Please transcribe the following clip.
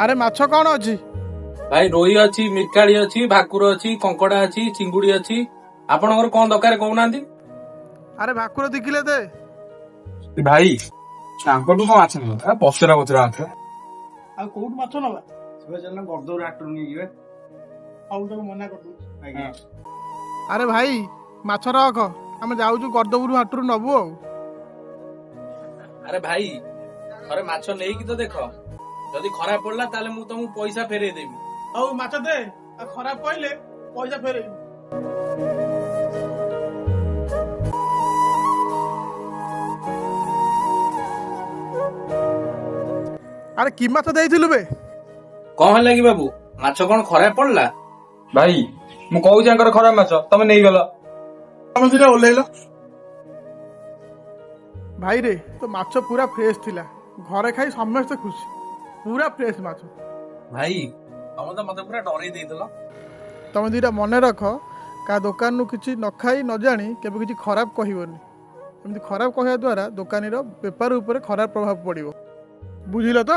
ଆରେ ମାଛ କଣ ଅଛି? ଭାଇ ରୋହି ଅଛି, ମିରକାଳି ଅଛି, ଭାକୁର ଅଛି, କଙ୍କଡା ଅଛି, ଚିଙ୍ଗୁଡି ଅଛି। ଆପଣଙ୍କର କଣ ଦରକାର କହୁନାହାନ୍ତି? ଆରେ ଭାକୁର 2 କିଲୋ ଦେ। ଭାଇ ତାଙ୍କଠୁ କଣ ମାଛ ନେବ ପଚରା ପଚରା ମାଛ। ଆଉ କୋଉଠୁ ମାଛ ନବା? ଗର୍ଦରୁ ହାଟରୁ ନେଇଯିବେ। ହଉ ତାକୁ ମନା କରିଦଉଛି। ଆଜ୍ଞା। ଆରେ ଭାଇ ମାଛ ରଖ, ଆମେ ଯାଉଛୁ ଗର୍ଦପୁର ହାଟରୁ ନବୁ ଆଉ। ଆରେ ଭାଇ ଥରେ ମାଛ ନେଇକି ତ ଦେଖ, ଯଦି ଖରାପ ପଡିଲା ତାହେଲେ ମୁଁ ତମକୁ ପଇସା ଫେରେଇ ଦେବି। ହଉ ମାଛ ଦେ, ଆଉ ଖରାପ ପଇଲେ ପଇସା ଫେରେଇବୁ। ଆରେ କି ମାଛ ଦେଇଥିଲୁ ବେ? କଣ ହେଲା କି ବାବୁ, ମାଛ କଣ ଖରାପ ପଡିଲା? ଭାଇ ମୁଁ କହୁଛି ଆଙ୍କର ଖରାପ ମାଛ, ତମେ ନେଇଗଲ। ତମେ ଦିଟା ଓହ୍ଲେଇଲ। ଭାଇରେ ତ ମାଛ ପୁରା ଫ୍ରେଶ ଥିଲା, ଘରେ ଖାଇ ସମସ୍ତେ ଖୁସି, ପୁରା ଫ୍ରେଶ ମାଛ। ଭାଇ ତମେ ତ ମତେ ପୁରା ଡରେଇ ଦେଇଥିଲ। ତମେ ଦିଟା ମନେ ରଖ, କାହା ଦୋକାନରୁ କିଛି ନ ଖାଇ ନ ଜାଣି କେବେ କିଛି ଖରାପ କହିବନି। ଏମିତି ଖରାପ କହିବା ଦ୍ୱାରା ଦୋକାନୀର ବେପାର ଉପରେ ଖରାପ ପ୍ରଭାବ ପଡ଼ିବ, ବୁଝିଲ ତ?